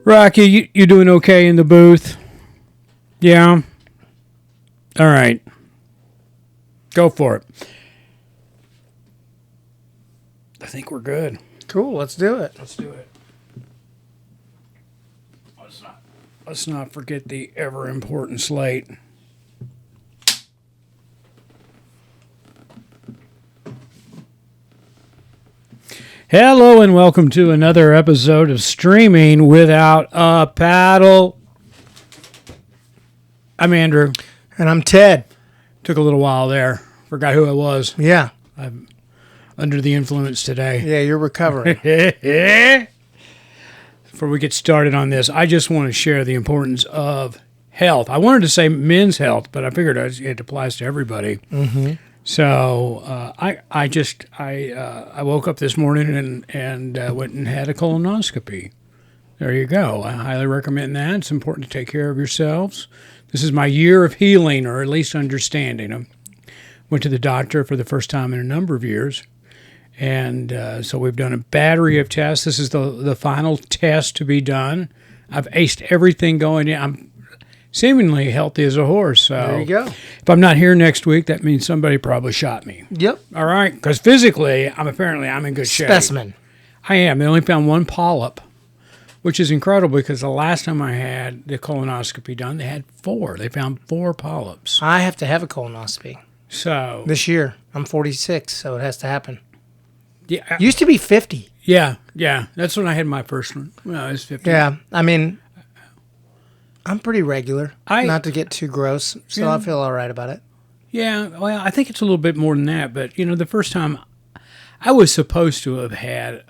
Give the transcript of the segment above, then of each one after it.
Rocky, you doing okay in the booth? Yeah? All right. Go for it. I think we're good. Cool, let's do it. Let's do it. Let's not forget the ever-important slate. Hello and welcome to another episode of Streaming Without a Paddle. I'm Andrew. And I'm Ted. Took a little while there. Forgot who I was. Yeah. I'm under the influence today. Yeah, you're recovering. Before we get started on this, I just want to share the importance of health. I wanted to say men's health, but I figured it applies to everybody. Mm-hmm. So I woke up this morning and went and had a colonoscopy. There you go. I highly recommend that. It's important to take care of yourselves. This is my year of healing, or at least understanding. I went to the doctor for the first time in a number of years. And so we've done a battery of tests. This is the final test to be done. I've aced everything going in. I'm seemingly healthy as a horse. So there you go. If I'm not here next week, that means somebody probably shot me. Yep. All right? Because physically, I'm in good shape. Specimen. I am. They only found one polyp, which is incredible because the last time I had the colonoscopy done, they had 4. They found 4 polyps. I have to have a colonoscopy. So this year. I'm 46, so it has to happen. Yeah. Used to be 50. Yeah. That's when I had my first one. Well, I was 50. Yeah. I mean, I'm pretty regular. Not to get too gross, so Yeah. I feel all right about it. Yeah, well, I think it's a little bit more than that. But, the first time I was supposed to have had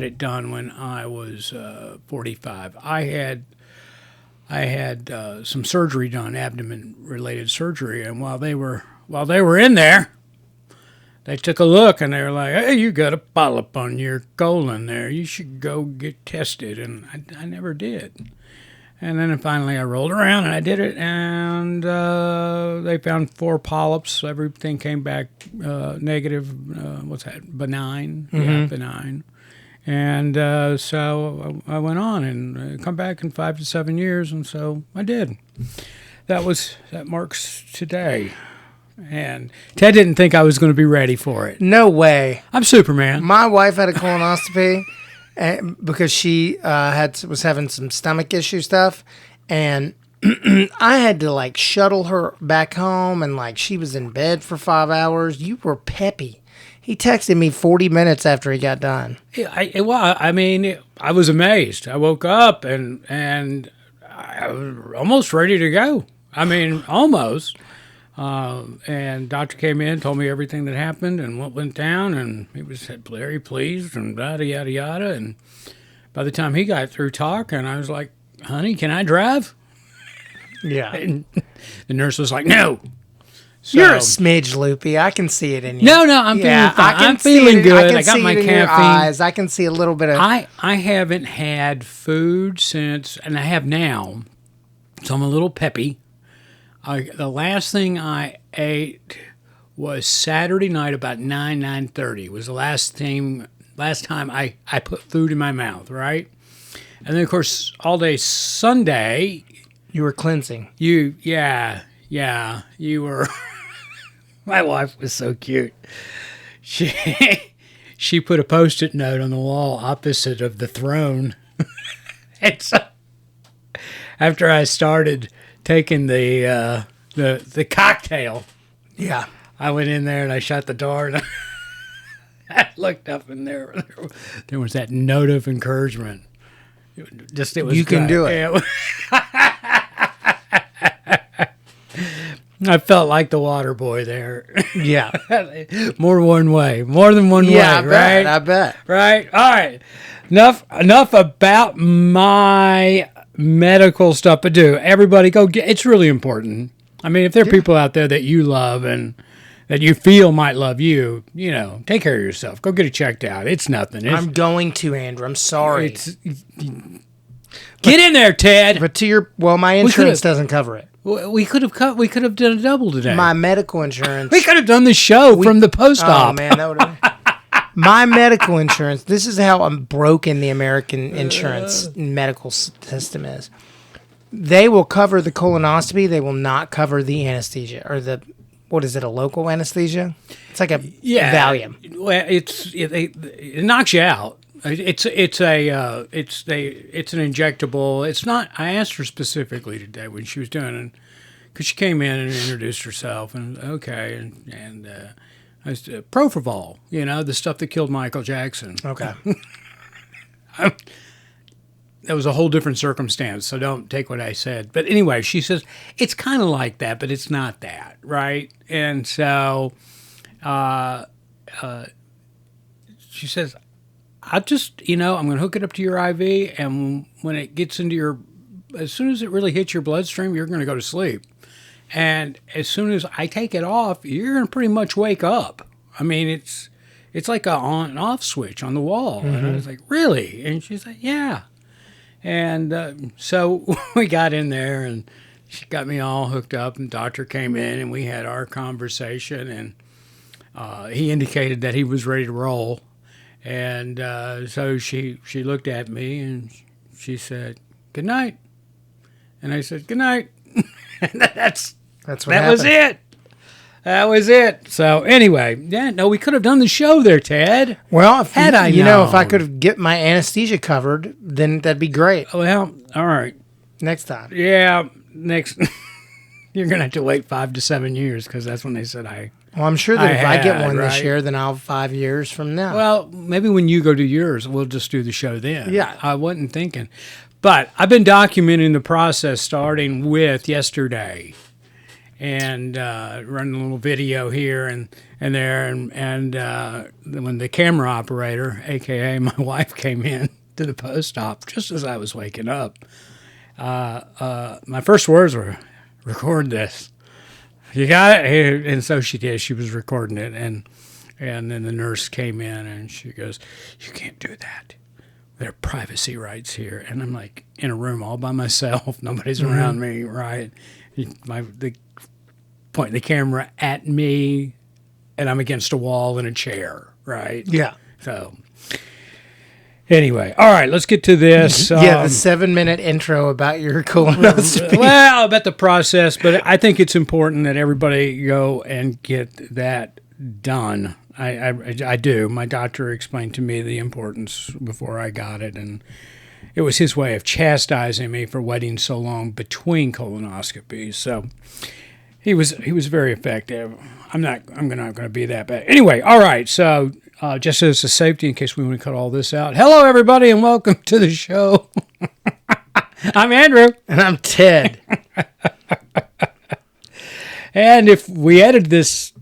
it done when I was 45. I had some surgery done, abdomen-related surgery, and while they were in there, they took a look and they were like, "Hey, you got a polyp on your colon there. You should go get tested." And I never did. And then finally I rolled around and I did it, and they found 4 polyps. Everything came back negative. What's that? Benign. Mm-hmm. Yeah, benign. And so I went on and come back in 5 to 7 years, and so I did. That marks today. And Ted didn't think I was going to be ready for it. No way. I'm Superman. My wife had a colonoscopy because she was having some stomach issue stuff, and I had to shuttle her back home, and she was in bed for 5 hours. You were peppy. He texted me 40 minutes after he got done. I was amazed. I woke up and I was almost ready to go. Almost. And doctor came in, told me everything that happened and what went down, and he was very pleased and yada, yada, yada. And by the time he got through talking, I was like, "Honey, can I drive?" Yeah. And the nurse was like, "No." So, you're a smidge loopy. I can see it in you. No, I'm feeling fine. I'm feeling good. I got my caffeine. Your eyes. I can see a little bit of... I haven't had food since, and I have now, so I'm a little peppy. The last thing I ate was Saturday night about 9:30. Was the last time I put food in my mouth, right? And then, of course, all day Sunday... You were cleansing. You were... My wife was so cute. She put a Post-it note on the wall opposite of the throne. And so after I started taking the cocktail, yeah, I went in there and I shut the door and I looked up, and there was that note of encouragement. It was you can do it. I felt like the water boy there. Yeah. More than one way, right? I bet. Right? All right. Enough about my medical stuff, but everybody go get, it's really important. If there are people out there that you love and that you feel might love you, take care of yourself. Go get it checked out. It's nothing. I'm going to, Andrew. I'm sorry. Get in there, Ted. But my insurance doesn't cover it. We could have done a double today. My medical insurance. We could have done the show from the post-op. Oh man, that would have. My medical insurance, this is how broken the American insurance medical system is. They will cover the colonoscopy. They will not cover the anesthesia or what is it, a local anesthesia? It's like a Valium. Well, it knocks you out. It's an injectable. It's not. I asked her specifically today when she was doing it, because she came in and introduced herself, and I said, Propofol, the stuff that killed Michael Jackson. Okay. That was a whole different circumstance, so don't take what I said. But anyway, she says it's kind of like that, but it's not that, right? And so she says, I'm going to hook it up to your IV, and when it gets into as soon as it really hits your bloodstream, you're going to go to sleep. And as soon as I take it off, you're going to pretty much wake up. I mean, it's like a on and off switch on the wall. Mm-hmm. And I was like, really? And she's like, yeah. And so we got in there, and she got me all hooked up, and doctor came in, and we had our conversation, and he indicated that he was ready to roll. And so she looked at me, and she said, good night. And I said, good night. And that was it. That was it. So anyway, we could have done the show there, Ted. Well, if I could get my anesthesia covered, then that'd be great. Well, all right. Next time. Yeah, next. You're gonna have to wait 5 to 7 years, because that's when they said Well, I'm sure that if I get one this year, then I'll have 5 years from now. Well, maybe when you go to yours, we'll just do the show then. Yeah. I wasn't thinking. But I've been documenting the process starting with yesterday, and running a little video here and there. And when the camera operator, a.k.a. my wife, came in to the post op just as I was waking up, my first words were, record this. You got it? And so she did. She was recording it. And then the nurse came in, and she goes, you can't do that. There are privacy rights here. And I'm like in a room all by myself. Nobody's around me, right? They point the camera at me, and I'm against a wall in a chair, right? Yeah. So anyway, all right, let's get to this. The 7-minute intro about your colonoscopy. Well, about the process, but I think it's important that everybody go and get that done. I do. My doctor explained to me the importance before I got it, and it was his way of chastising me for waiting so long between colonoscopies. So he was very effective. I'm not going to be that bad. Anyway, all right. So just as a safety, in case we want to cut all this out. Hello, everybody, and welcome to the show. I'm Andrew, and I'm Ted. And if we edit this,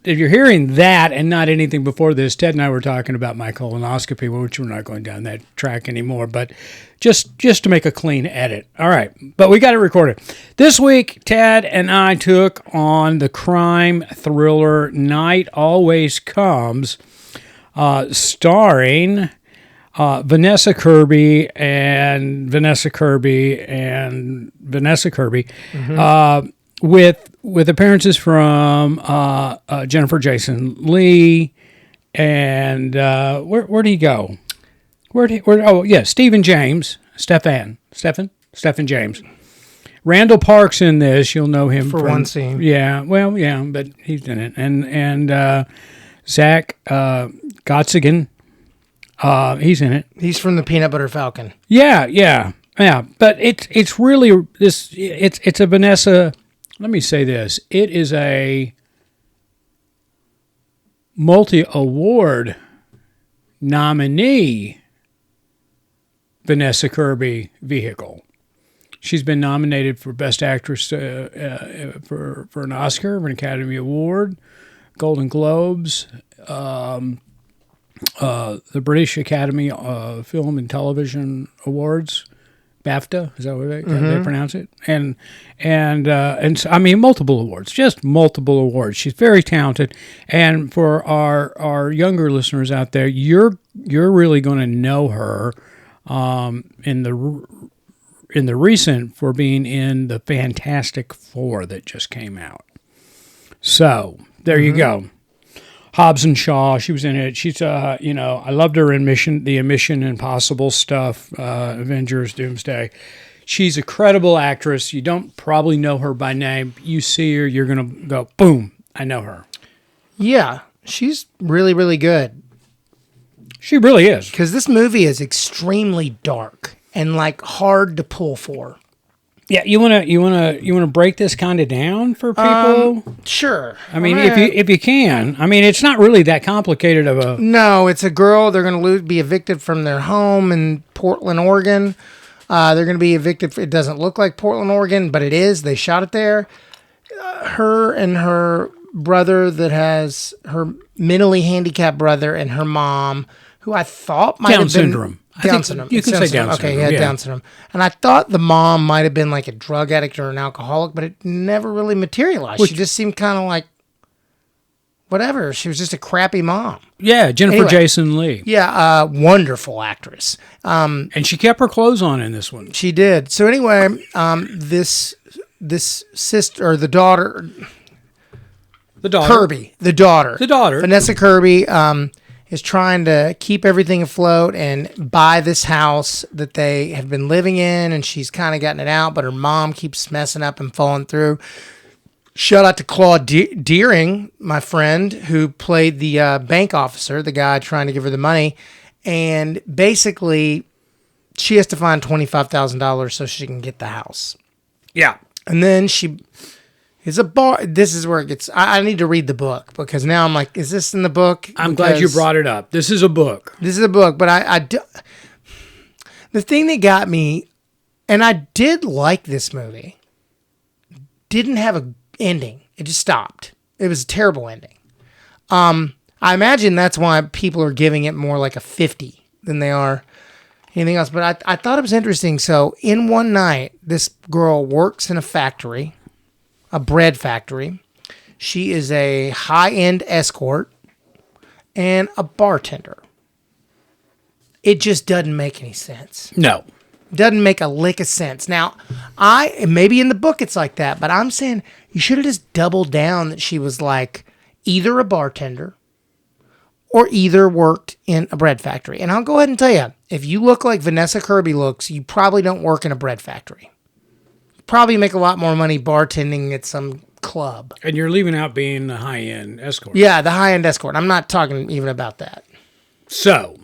if you're hearing that and not anything before this, Ted and I were talking about my colonoscopy, which we're not going down that track anymore, but just to make a clean edit. All right, but we got it recorded. This week, Ted and I took on the crime thriller Night Always Comes, starring Vanessa Kirby. With appearances from Jennifer Jason Leigh, and where'd he go? Stephen James. Randall Park's in this. You'll know him from one scene. Yeah, but he's in it. And Zach Gottsagen, he's in it. He's from the Peanut Butter Falcon. Yeah. But it's really this. It's a Vanessa. Let me say this. It is a multi-award nominee Vanessa Kirby vehicle. She's been nominated for Best Actress for an Oscar, for an Academy Award, Golden Globes, the British Academy Film and Television Awards, BAFTA, is that what they pronounce it? And so, I mean, multiple awards, just multiple awards. She's very talented, and for our younger listeners out there, you're really going to know her in the recent for being in the Fantastic Four that just came out. So there you go. Hobbs and Shaw. She was in it. She's I loved her in the Mission Impossible stuff, Avengers, Doomsday. She's a credible actress. You don't probably know her by name. You see her, you're gonna go, boom, I know her. Yeah, she's really, really good. She really is. Because this movie is extremely dark and like hard to pull for. Yeah, you wanna break this kind of down for people? Sure. I mean, if you can. I mean, it's not really that complicated of a. No, it's a girl. They're going to be evicted from their home in Portland, Oregon. They're going to be evicted. It doesn't look like Portland, Oregon, but it is. They shot it there. Her and her brother that has her mentally handicapped brother and her mom, who I thought might have been syndrome. Down syndrome. You can say Down syndrome. Okay, he had Down syndrome. And I thought the mom might have been like a drug addict or an alcoholic, but it never really materialized. She just seemed kind of like whatever. She was just a crappy mom. Yeah, Jennifer Jason Leigh. Yeah, wonderful actress. And she kept her clothes on in this one. She did. So anyway, this sister or the daughter, Kirby, the daughter, Vanessa Kirby, is trying to keep everything afloat and buy this house that they have been living in, and she's kind of gotten it out, but her mom keeps messing up and falling through. Shout out to Claude Deering, my friend, who played the bank officer, the guy trying to give her the money, and basically she has to find $25,000 so she can get the house. Yeah. And then she is a bar. This is where it gets. I need to read the book because now I'm like, is this in the book? I'm glad you brought it up. This is a book. This is a book, but I do, the thing that got me, and I did like this movie, didn't have a ending. It just stopped. It was a terrible ending. I imagine that's why people are giving it more like a 50 than they are anything else. But I thought it was interesting. So in one night, this girl works in a factory, a bread factory. She is a high-end escort and a bartender. It just doesn't make any sense. No. Doesn't make a lick of sense. Now, maybe in the book it's like that, but I'm saying you should have just doubled down that she was like either a bartender or either worked in a bread factory. And I'll go ahead and tell you, if you look like Vanessa Kirby looks, you probably don't work in a bread factory. You probably make a lot more money bartending at some club. And you're leaving out being the high-end escort. Yeah, the high-end escort. I'm not talking even about that. So,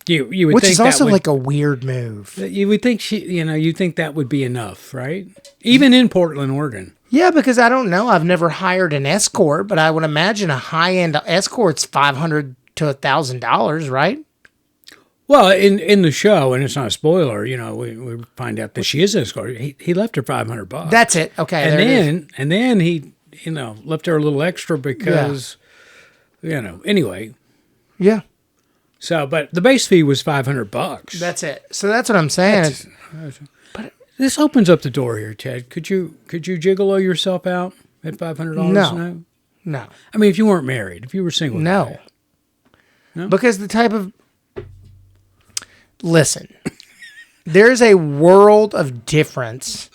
you would Which think is also that like a weird move. You would think you think that would be enough, right? Even in Portland, Oregon. Yeah, because I don't know. I've never hired an escort, but I would imagine a high-end escort's $500 to $1,000, right? Well, in the show, and it's not a spoiler, we find out that she is an escort. He left her $500. That's it. Okay. And then he, left her a little extra because, anyway. Yeah. So, but the base fee was $500. That's it. So that's what I'm saying. But this opens up the door here, Ted. Could you gigolo yourself out at $500? No. I mean, if you weren't married, if you were single. No. Because the type of... Listen, there's a world of difference.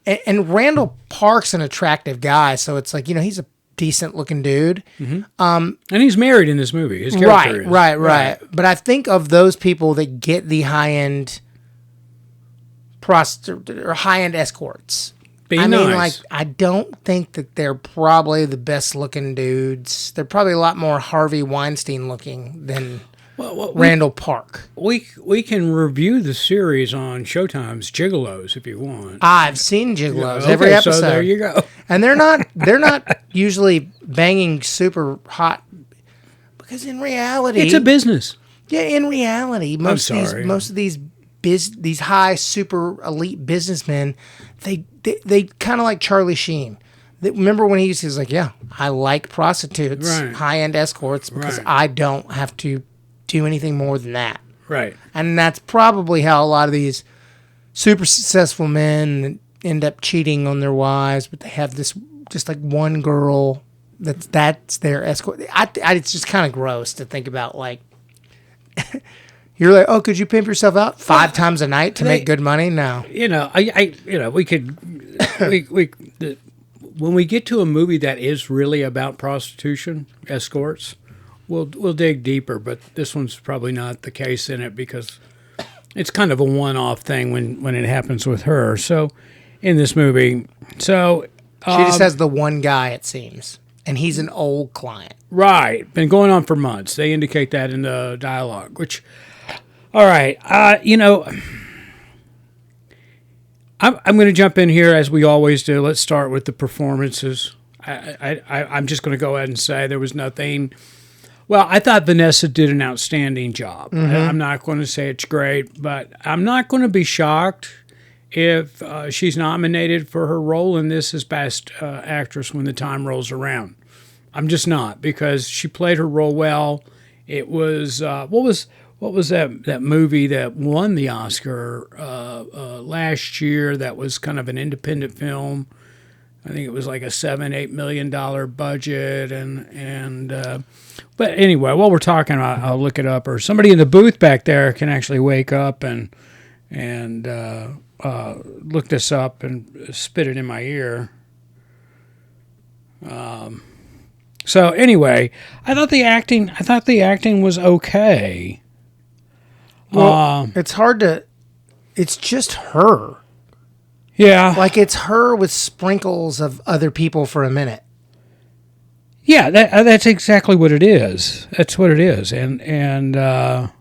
And Randall Park's an attractive guy, so it's like, he's a decent looking dude. Mm-hmm. And he's married in this movie. His character is. Right. But I think of those people that get the high-end prostitute or high-end escorts. I don't think that they're probably the best looking dudes. They're probably a lot more Harvey Weinstein looking than Randall Park. We can review the series on Showtime's Gigolos if you want. I've seen Gigolos every episode. So there you go. And they're not usually banging super hot because in reality it's a business. Yeah, in reality, most of these high super elite businessmen, they kind of like Charlie Sheen. Remember when he was like, yeah, I like prostitutes, high-end escorts, because I don't have to do anything more than that. Right. And that's probably how a lot of these super successful men end up cheating on their wives, but they have this just like one girl that's their escort. It's just kind of gross to think about, like, you're like, oh, could you pimp yourself out 5 times a night to make good money? No. when we get to a movie that is really about prostitution, escorts, we'll dig deeper. But this one's probably not the case in it because it's kind of a one-off thing when it happens with her. So in this movie, so She just has the one guy, it seems, and he's an old client. right, been going on for months. They indicate that in the dialogue. Which, all right, I'm going to jump in here as we always do. Let's start with the performances. I'm just going to go ahead and say there was nothing. Well, I thought Vanessa did an outstanding job. Mm-hmm. I'm not going to say it's great, but I'm not going to be shocked if she's nominated for her role in this as Best Actress when the time rolls around. I'm just not, because she played her role well. It was what was that movie that won the Oscar last year? That was kind of an independent film. I think it was like a $7-8 million budget, but anyway, while we're talking, I'll look it up, or somebody in the booth back there can actually wake up and look this up and spit it in my ear. So anyway, I thought the acting was okay. Well, it's hard to. It's just her. Yeah, Like it's her with sprinkles of other people for a minute. yeah, that's exactly what it is. That's what it is, and but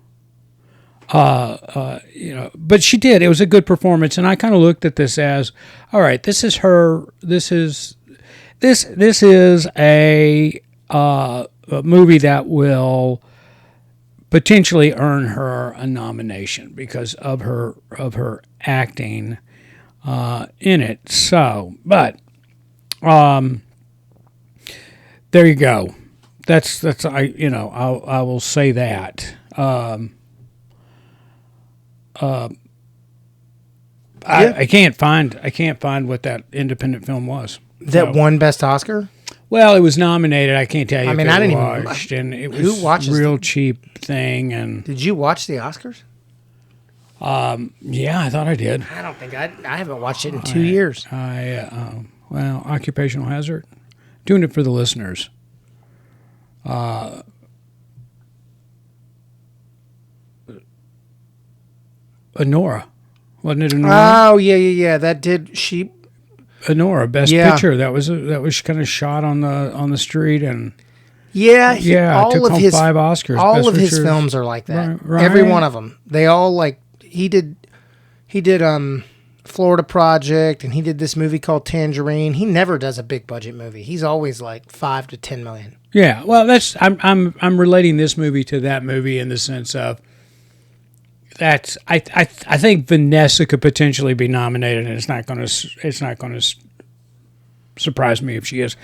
she did. It was a good performance, and I kind of looked at this as, all right, this is her. This is a movie that will potentially earn her a nomination because of her acting in it. So, but there you go. That's I will say that. I can't find what that independent film was. That won Best Oscar? Well, it was nominated. I can't tell you. I mean, if I it didn't watched, even. and it Who was watches real cheap thing. And Did you watch the Oscars? yeah, I thought I did. I don't think I haven't watched it in 2 years. Well, occupational hazard. Doing it for the listeners. Honora, wasn't it Honora? Oh yeah. That did she? Honora, Best Yeah. Picture. That was kind of shot on the street, and Yeah, took home 5 Oscars. All Best of his Picture. films are like that. Right. Every one of them. They all like he did Florida Project, and he did this movie called Tangerine. He never does a big budget movie. He's always like 5 to 10 million. Yeah, well, I'm relating this movie to that movie in the sense of I think Vanessa could potentially be nominated, and it's not going to surprise me if she is.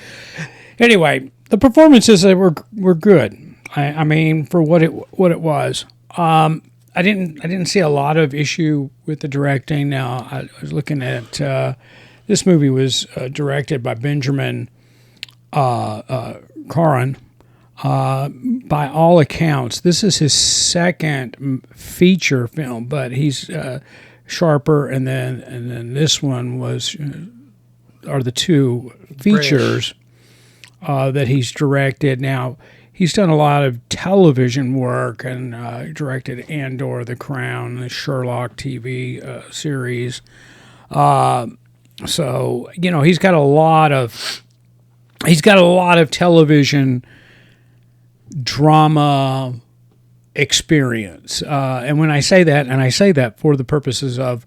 Anyway, the performances were good. I mean, for what it was. I didn't see a lot of issue with the directing. Now I was looking at this movie was directed by Benjamin Caron. By all accounts, this is his second feature film, but he's Sharper, and then this one are the 2 features that he's directed. Now, he's done a lot of television work and directed Andor, The Crown, the Sherlock TV series. So he's got a lot of television drama experience, and when I say that for the purposes of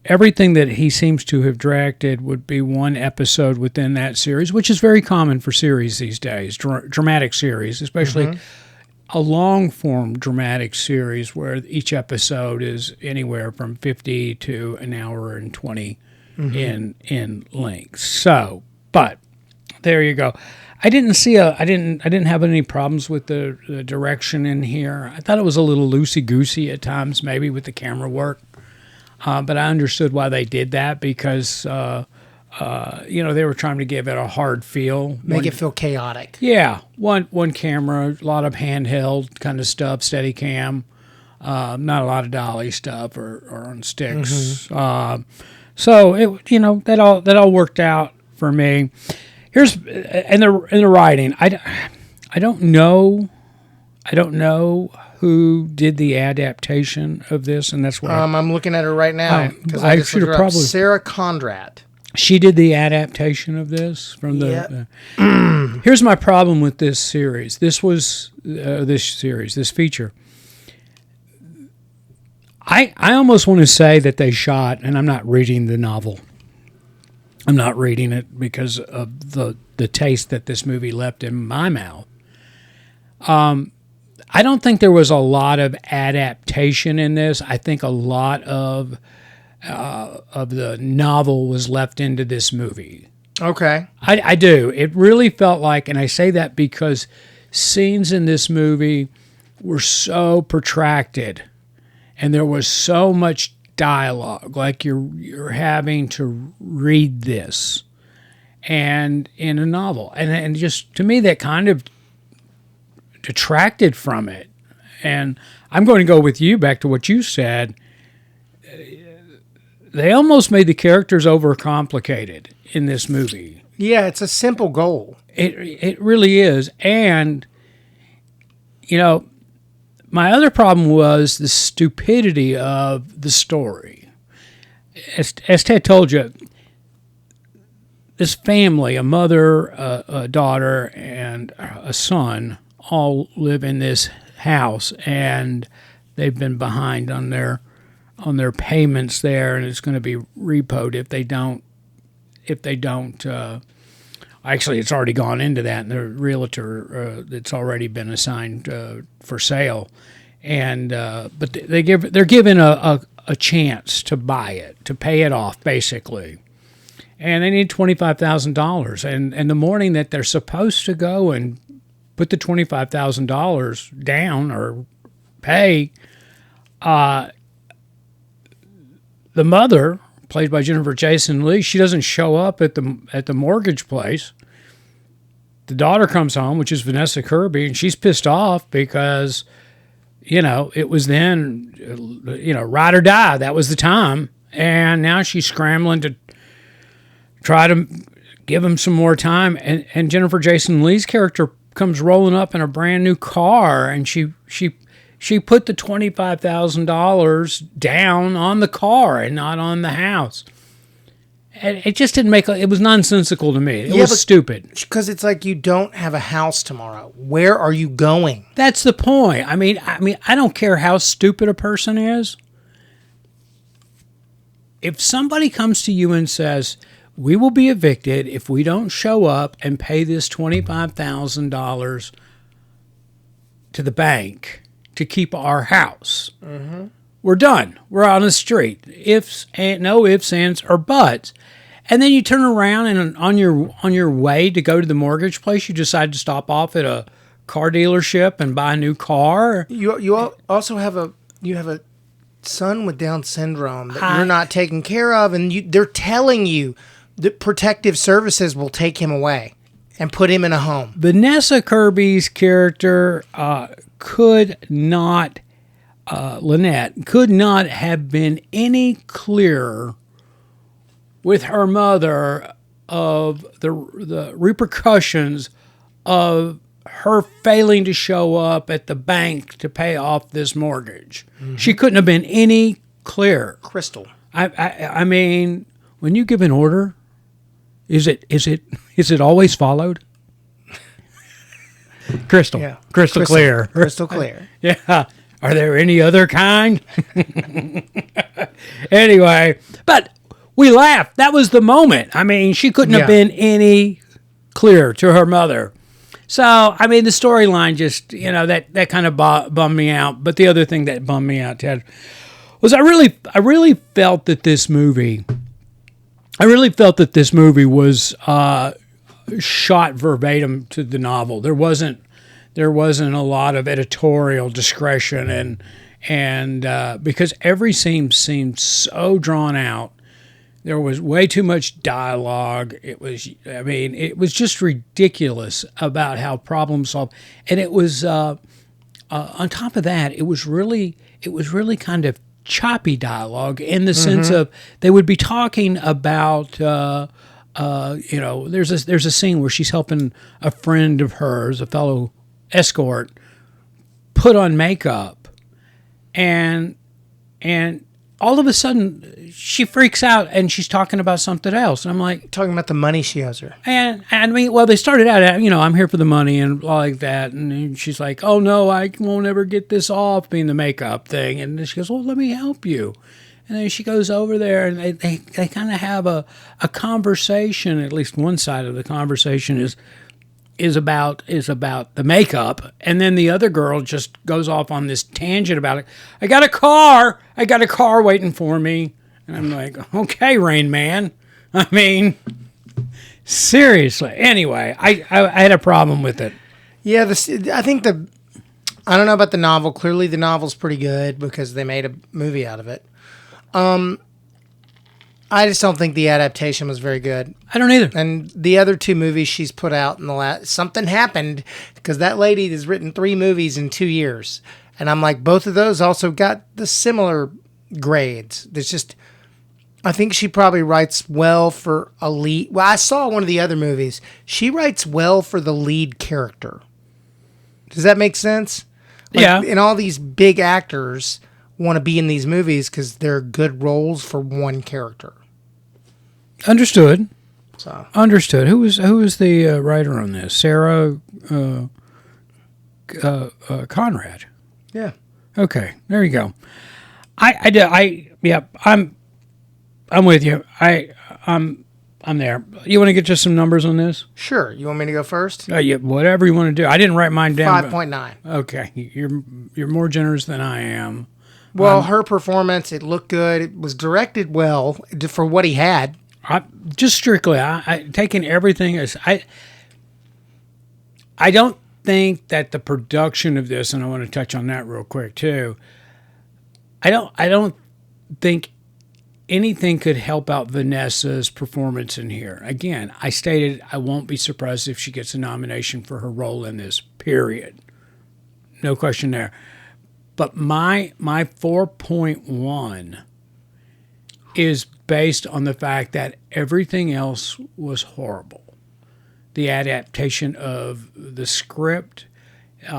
everything that he seems to have directed would be one episode within that series, which is very common for series these days, dramatic series, especially a long form dramatic series where each episode is anywhere from 50 to an hour and 20 in length. So, but there you go. I didn't have any problems with the direction in here. I thought it was a little loosey-goosey at times, maybe with the camera work. But I understood why they did that because, they were trying to give it a hard feel. Make it feel chaotic. Yeah. One camera, a lot of handheld kind of stuff, steady cam, not a lot of dolly stuff or on sticks. So, that all worked out for me. Here's in the writing. I don't know who did the adaptation of this, and that's what I'm looking at her right now because I I just should have looked her up. probably- Sarah Conrad. she did the adaptation of this from the. Here's my problem with this series. This feature. I almost want to say that they shot, and I'm not reading the novel. I'm not reading it because of the taste that this movie left in my mouth. I don't think there was a lot of adaptation in this. I think a lot of the novel was left into this movie. Okay. I do. It really felt like, and I say that because scenes in this movie were so protracted, and there was so much dialogue, like you're having to read this, and in a novel, and just to me that kind of detracted from it. And I'm going to go with you back to what you said. They almost made the characters overcomplicated in this movie. Yeah, it's a simple goal. It really is. And, my other problem was the stupidity of the story. As Ted told you, this family, a mother, a daughter, and a son, all live in this house, and they've been behind on their payments there, and it's going to be repoed if they don't. Actually, it's already gone into that, and the realtor it's already been assigned for sale, and but they're given a chance to buy it, to pay it off, basically, and they need $25,000, and the morning that they're supposed to go and put the $25,000 down or pay, the mother, played by Jennifer Jason Leigh, she doesn't show up at the mortgage place. The daughter comes home, which is Vanessa Kirby, and she's pissed off because, it was then, ride or die. That was the time. And now she's scrambling to try to give him some more time. And Jennifer Jason Leigh's character comes rolling up in a brand new car, and she put the $25,000 down on the car and not on the house. And it just didn't make. It was nonsensical to me. It was stupid. Because it's like you don't have a house tomorrow. Where are you going? That's the point. I mean, I don't care how stupid a person is. If somebody comes to you and says, "We will be evicted if we don't show up and pay this $25,000 to the bank to keep our house," we're done. We're on the street. No ifs, ands, or buts. And then you turn around and on your way to go to the mortgage place, you decide to stop off at a car dealership and buy a new car. You also have a son with Down syndrome that you're not taking care of, and they're telling you that protective services will take him away and put him in a home. Vanessa Kirby's character Lynette could not have been any clearer with her mother of the repercussions of her failing to show up at the bank to pay off this mortgage. She couldn't have been any clearer. Crystal. I mean, when you give an order, is it always followed? Crystal. Yeah. Crystal clear. Crystal clear. Yeah. Are there any other kind? Anyway, but we laughed. That was the moment. I mean, she couldn't have been any clearer to her mother. So, I mean, the storyline just, that kind of bummed me out. But the other thing that bummed me out, Ted, was I really felt that this movie was shot verbatim to the novel. There wasn't a lot of editorial discretion, and because every scene seemed so drawn out, there was way too much dialogue. It was just ridiculous about how problem solved, and it was on top of that, it was really kind of choppy dialogue in the sense of they would be talking about there's a scene where she's helping a friend of hers, a fellow escort, put on makeup, and all of a sudden she freaks out and she's talking about something else. And I'm like, Talking about the money she owes her. and I mean, well, they started out at, I'm here for the money and all like that. And then she's like, oh no, I won't ever get this off, being the makeup thing. And then she goes, well, let me help you. And then she goes over there and they kind of have a conversation. At least one side of the conversation is about the makeup, and then the other girl just goes off on this tangent about it. I got a car waiting for me, and I'm like, okay, Rain Man. I mean, seriously. Anyway, I had a problem with it. Yeah, I don't know about the novel. Clearly, the novel's pretty good because they made a movie out of it. I just don't think the adaptation was very good. I don't either. And the other two movies she's put out in the last... Something happened because that lady has written 3 movies in 2 years. And I'm like, both of those also got the similar grades. There's just... I think she probably writes well for a lead... Well, I saw one of the other movies. She writes well for the lead character. Does that make sense? Yeah. And all these big actors want to be in these movies because they're good roles for one character. Understood. So Understood. Who was the writer on this? Sarah Conrad. yeah, Okay, there you go. I'm with you. I'm there. You want to get just some numbers on this? sure. You want me to go first? Yeah, whatever you want to do. I didn't write mine down. 5.9. Okay, you're more generous than I am. Well, her performance, it looked good. It was directed well for what he had. Just strictly, I taking everything as I don't think that the production of this, and I want to touch on that real quick too. I don't think anything could help out Vanessa's performance in here. Again, I stated I won't be surprised if she gets a nomination for her role in this. Period. No question there. But my 4.1 is based on the fact that everything else was horrible. The adaptation of the script, which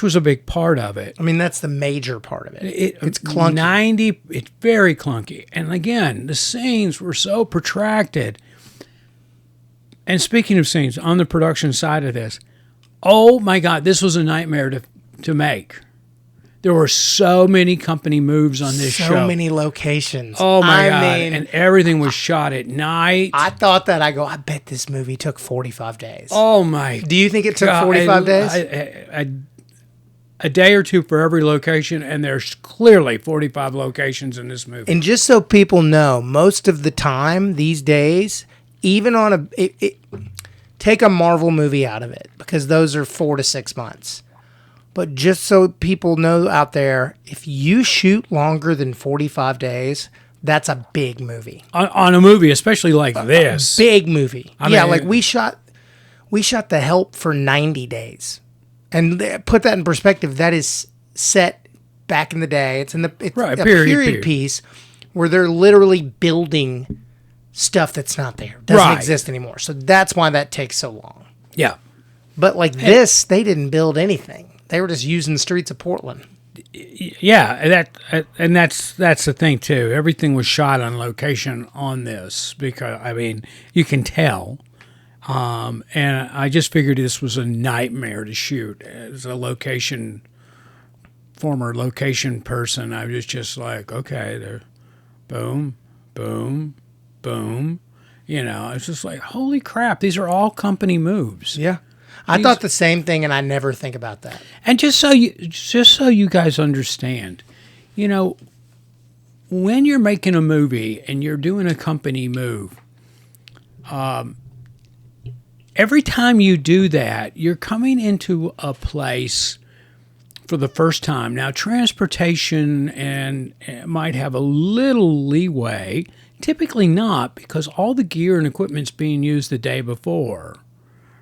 was a big part of it. I mean, that's the major part of it. It's clunky. It's very clunky. And again, the scenes were so protracted. And speaking of scenes, on the production side of this, oh my God, this was a nightmare to make. There were so many company moves on this show. So many locations. Oh my God. And everything was shot at night. I thought that. I bet this movie took 45 days. Oh my. Do you think it took 45 days? A day or two for every location, and there's clearly 45 locations in this movie. And just so people know, most of the time these days, even on take a Marvel movie out of it, because those are 4 to 6 months. But just so people know out there, if you shoot longer than 45 days, that's a big movie. On a movie, especially like this. A big movie. I mean, like we shot The Help for 90 days. And put that in perspective, that is set back in the day. It's a period piece where they're literally building stuff that's not there. Doesn't exist anymore. So that's why that takes so long. Yeah. But like this, they didn't build anything. They were just using the streets of Portland. Yeah, that's the thing too. Everything was shot on location on this because I mean you can tell, and I just figured this was a nightmare to shoot. As a former location person, I was just like, okay, there, boom, boom, boom. I was just like, holy crap, these are all company moves. Yeah. I thought the same thing, and I never think about that. And just so you guys understand, when you're making a movie and you're doing a company move, every time you do that, you're coming into a place for the first time. Now, transportation and might have a little leeway, typically not, because all the gear and equipment's being used the day before.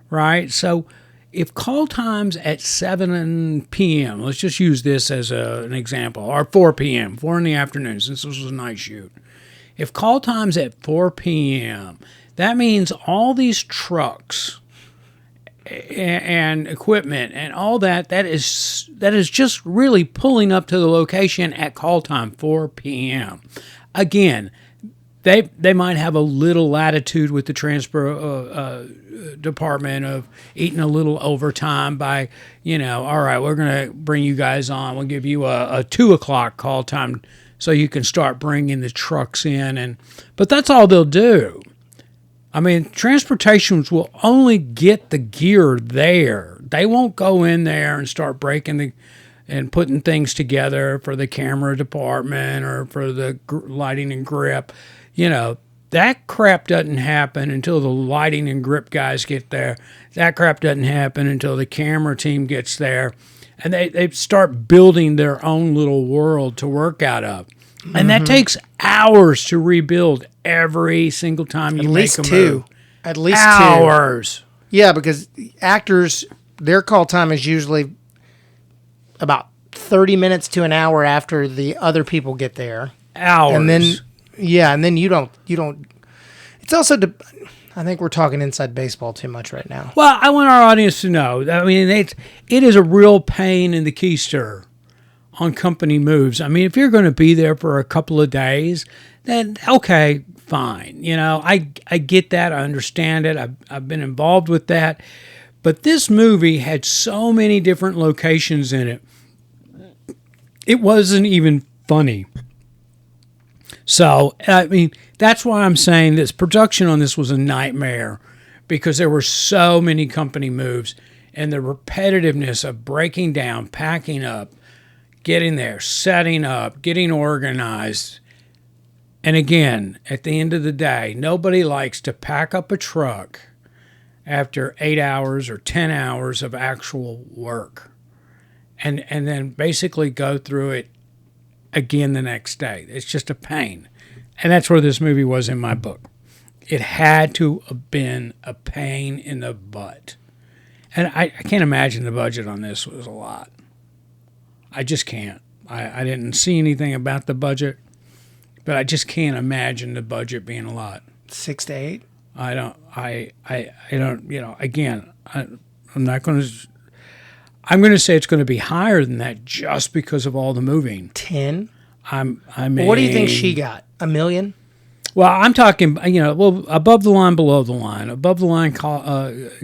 Right? So if call time's at 7 p.m., let's just use this as an example, or 4 p.m., 4 in the afternoon, since this was a night shoot. If call time's at 4 p.m., that means all these trucks and equipment and all that is just really pulling up to the location at call time, 4 p.m. Again, they might have a little latitude with the transport department of eating a little overtime by, all right, we're going to bring you guys on. We'll give you a 2 o'clock call time so you can start bringing the trucks in. But that's all they'll do. I mean, transportations will only get the gear there. They won't go in there and start breaking and putting things together for the camera department or for the lighting and grip. That crap doesn't happen until the lighting and grip guys get there. That crap doesn't happen until the camera team gets there. And they start building their own little world to work out of. And that takes hours to rebuild every single time you make a move. At least hours. 2. Yeah, because actors, their call time is usually about 30 minutes to an hour after the other people get there. Hours. And then you don't. It's also, I think we're talking inside baseball too much right now. Well, I want our audience to know. I mean, it is a real pain in the keister on company moves. I mean, if you're going to be there for a couple of days, then okay, fine. I get that. I understand it. I've been involved with that. But this movie had so many different locations in it. It wasn't even funny. So, I mean, that's why I'm saying this production on this was a nightmare, because there were so many company moves and the repetitiveness of breaking down, packing up, getting there, setting up, getting organized. And again, at the end of the day, nobody likes to pack up a truck after 8 hours or 10 hours of actual work and then basically go through it again the next day. It's just a pain. And that's where this movie was in my book. It had to have been a pain in the butt. And I can't imagine the budget on this was a lot. I just can't. I didn't see anything about the budget, but I just can't imagine the budget being a lot. 6 to 8? I don't, again, I'm not going to, I'm going to say it's going to be higher than that just because of all the moving. 10? I mean, what do you think she got? $1 million? Well, I'm talking, above the line, below the line. Above the line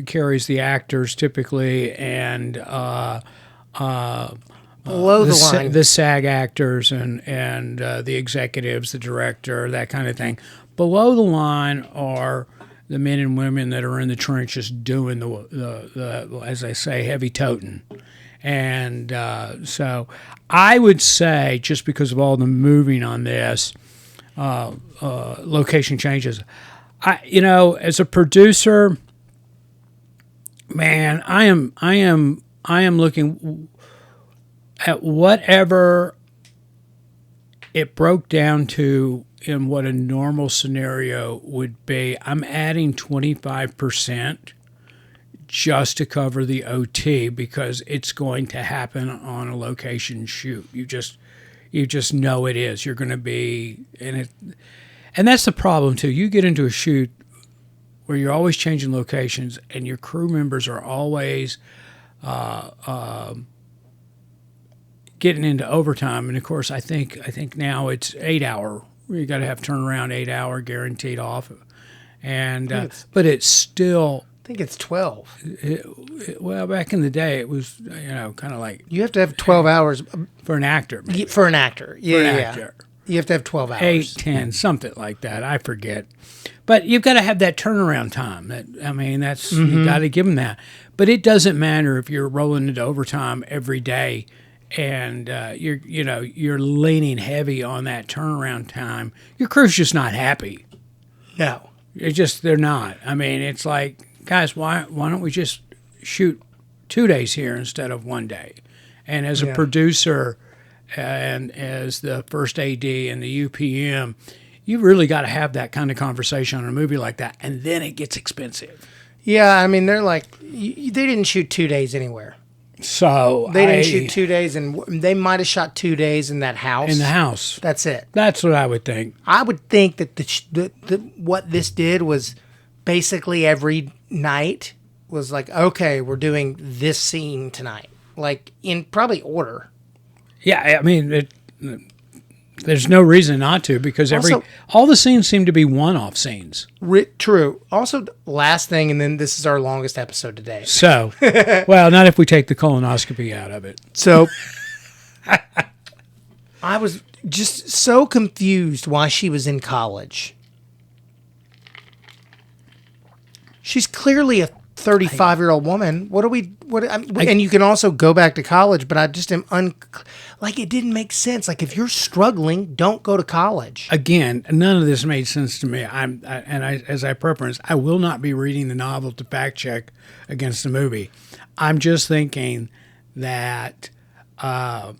carries the actors typically, and below the line, the SAG actors and the executives, the director, that kind of thing. Below the line are the men and women that are in the trenches doing the as I say, heavy toting. And so I would say, just because of all the moving on this, location changes. As a producer, man, I am looking at whatever it broke down to in what a normal scenario would be. I'm adding 25% just to cover the OT, because it's going to happen on a location shoot. You just know it is. You're going to be in it. And that's the problem, too. You get into a shoot where you're always changing locations and your crew members are always getting into overtime. And, of course, I think now it's 8 hour. You got to have turnaround 8 hour guaranteed off. And but it's still... I think it's 12. Well, back in the day, it was, kind of like... You have to have 12 hours. For an actor, maybe. For an actor. Yeah, for an actor. You have to have 12 hours. 8, 10, something like that. I forget. But you've got to have that turnaround time. You got to give them that. But it doesn't matter if you're rolling into overtime every day and you're leaning heavy on that turnaround time. Your crew's just not happy. No. They're not. I mean, it's like, guys, why don't we just shoot 2 days here instead of 1 day? And as a producer and as the first AD and the UPM, you really got to have that kind of conversation on a movie like that, and then it gets expensive. Yeah, I mean, they're like, they didn't shoot 2 days anywhere. So They didn't shoot 2 days, and they might have shot 2 days in that house. in the house. That's it. That's what I would think. I would think that what this did was basically every night was like, okay, we're doing this scene tonight, like in probably order. Yeah, I mean, there's no reason not to because Also- all the scenes seem to be one-off scenes. True. Also, last thing, and then this is our longest episode today. So, well, not if we take the colonoscopy out of it. So I was just so confused why she was in college. She's clearly a 35-year-old woman. And you can also go back to college, but I just am like, it didn't make sense. Like, if you're struggling, don't go to college. Again, none of this made sense to me. As I preference, I will not be reading the novel to fact check against the movie. I'm just thinking that I'm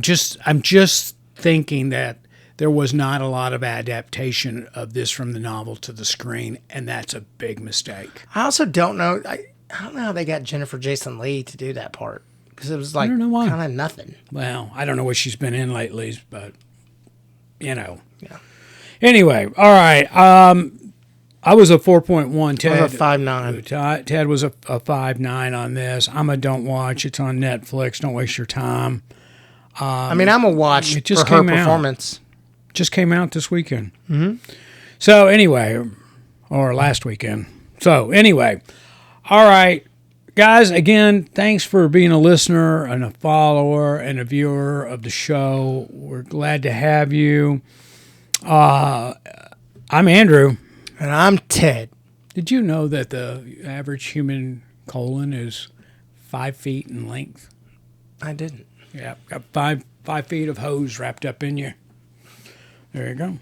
just thinking that there was not a lot of adaptation of this from the novel to the screen, and that's a big mistake. I also don't know. I don't know how they got Jennifer Jason Leigh to do that part because it was like don't know why. kind of nothing. Well, I don't know what she's been in lately, but Yeah. Anyway, all right. I was a 4.1. Ted I was a 5.9. Ted was a 5.9 on this. I'm a don't watch. It's on Netflix. Don't waste your time. I mean, I'm a watch it just for her came out. performance. Just came out this weekend. Mm-hmm. So anyway, or last weekend. So anyway, all right, guys. Again, thanks for being a listener and a follower and a viewer of the show. We're glad to have you. I'm Andrew. And I'm Ted. Did you know that the average human colon is 5 feet in length? I didn't. Yeah, got 5 feet of hose wrapped up in you. There you go.